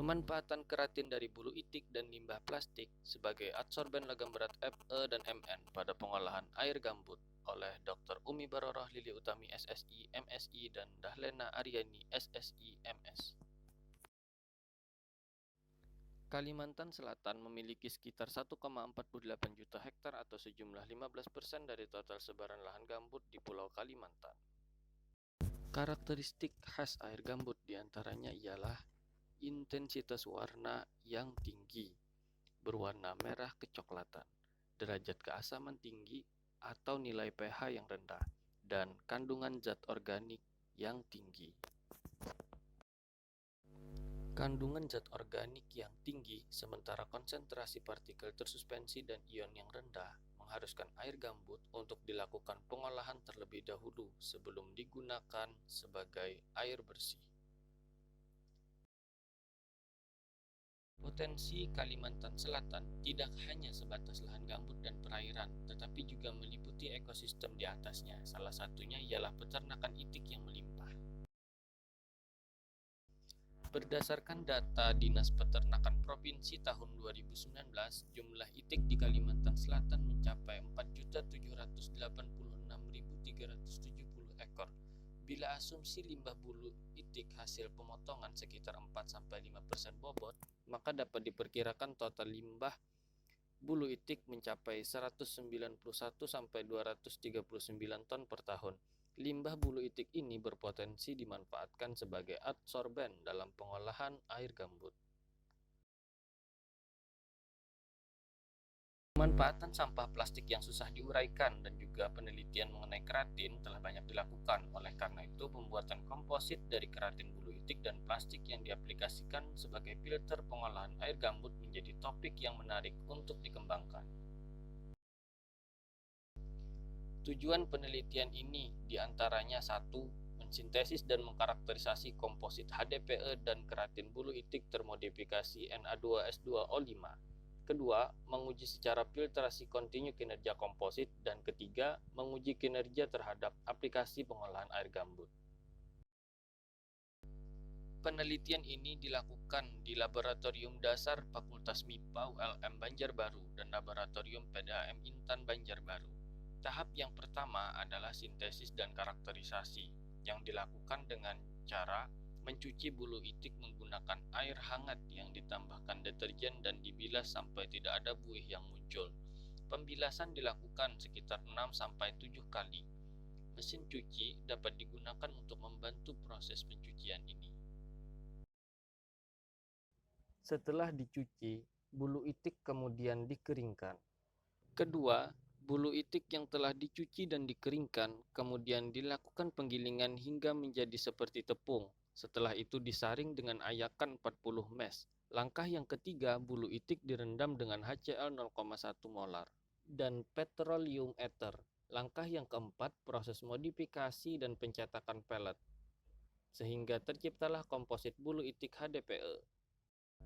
Pemanfaatan keratin dari bulu itik dan limbah plastik sebagai adsorben logam berat Fe dan Mn pada pengolahan air gambut oleh Dr. Umi Baroroh Lili Utami SSI, MSI, dan Dahlena Aryani SSI, MS. Kalimantan Selatan memiliki sekitar 1,48 juta hektar atau sejumlah 15% dari total sebaran lahan gambut di Pulau Kalimantan. Karakteristik khas air gambut diantaranya ialah intensitas warna yang tinggi, berwarna merah kecoklatan, derajat keasaman tinggi atau nilai pH yang rendah, dan kandungan zat organik yang tinggi. Kandungan zat organik yang tinggi sementara konsentrasi partikel tersuspensi dan ion yang rendah mengharuskan air gambut untuk dilakukan pengolahan terlebih dahulu sebelum digunakan sebagai air bersih. Potensi Kalimantan Selatan tidak hanya sebatas lahan gambut dan perairan, tetapi juga meliputi ekosistem di atasnya. Salah satunya ialah peternakan itik yang melimpah. Berdasarkan data Dinas Peternakan Provinsi tahun 2019, jumlah itik di Kalimantan Selatan mencapai 4.786.370 ekor. Bila asumsi limbah bulu itik hasil pemotongan sekitar 4-5% bobot, maka dapat diperkirakan total limbah bulu itik mencapai 191-239 ton per tahun. Limbah bulu itik ini berpotensi dimanfaatkan sebagai adsorben dalam pengolahan air gambut. Pemanfaatan sampah plastik yang susah diuraikan dan juga penelitian mengenai keratin telah banyak dilakukan. Oleh karena itu, pembuatan komposit dari keratin bulu itik dan plastik yang diaplikasikan sebagai filter pengolahan air gambut menjadi topik yang menarik untuk dikembangkan. Tujuan penelitian ini diantaranya 1. Mensintesis dan mengkarakterisasi komposit HDPE dan keratin bulu itik termodifikasi Na2S2O5. Kedua, menguji secara filtrasi kontinu kinerja komposit. Dan ketiga, menguji kinerja terhadap aplikasi pengolahan air gambut. Penelitian ini dilakukan di Laboratorium Dasar Fakultas MIPA ULM Banjarbaru dan Laboratorium PDAM Intan Banjarbaru. Tahap yang pertama adalah sintesis dan karakterisasi yang dilakukan dengan cara mencuci bulu itik menggunakan air hangat yang ditambahkan deterjen dan dibilas sampai tidak ada buih yang muncul. Pembilasan dilakukan sekitar 6-7 kali. Mesin cuci dapat digunakan untuk membantu proses pencucian ini. Setelah dicuci, bulu itik kemudian dikeringkan. Kedua, bulu itik yang telah dicuci dan dikeringkan kemudian dilakukan penggilingan hingga menjadi seperti tepung. Setelah itu disaring dengan ayakan 40 mes. Langkah yang ketiga, bulu itik direndam dengan HCl 0,1 molar dan petroleum ether. Langkah yang keempat, proses modifikasi dan pencetakan pelet sehingga terciptalah komposit bulu itik HDPE.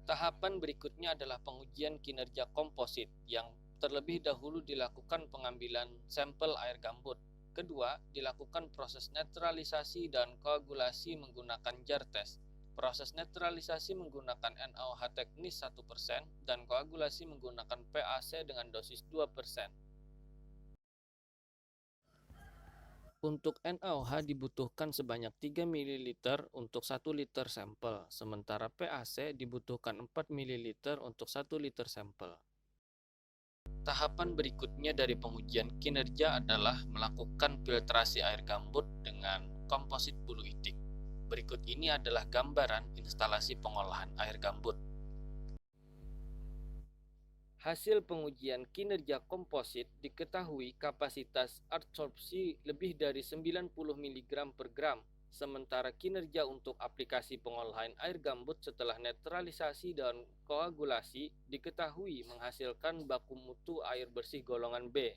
Tahapan berikutnya adalah pengujian kinerja komposit yang terlebih dahulu dilakukan pengambilan sampel air gambut. Kedua, dilakukan proses netralisasi dan koagulasi menggunakan jar test. Proses netralisasi menggunakan NaOH teknis 1% dan koagulasi menggunakan PaC dengan dosis 2%. Untuk NaOH dibutuhkan sebanyak 3 ml untuk 1 liter sampel, sementara PaC dibutuhkan 4 ml untuk 1 liter sampel. Tahapan berikutnya dari pengujian kinerja adalah melakukan filtrasi air gambut dengan komposit bulu itik. Berikut ini adalah gambaran instalasi pengolahan air gambut. Hasil pengujian kinerja komposit diketahui kapasitas adsorpsi lebih dari 90 mg per gram, sementara kinerja untuk aplikasi pengolahan air gambut setelah netralisasi dan koagulasi diketahui menghasilkan baku mutu air bersih golongan B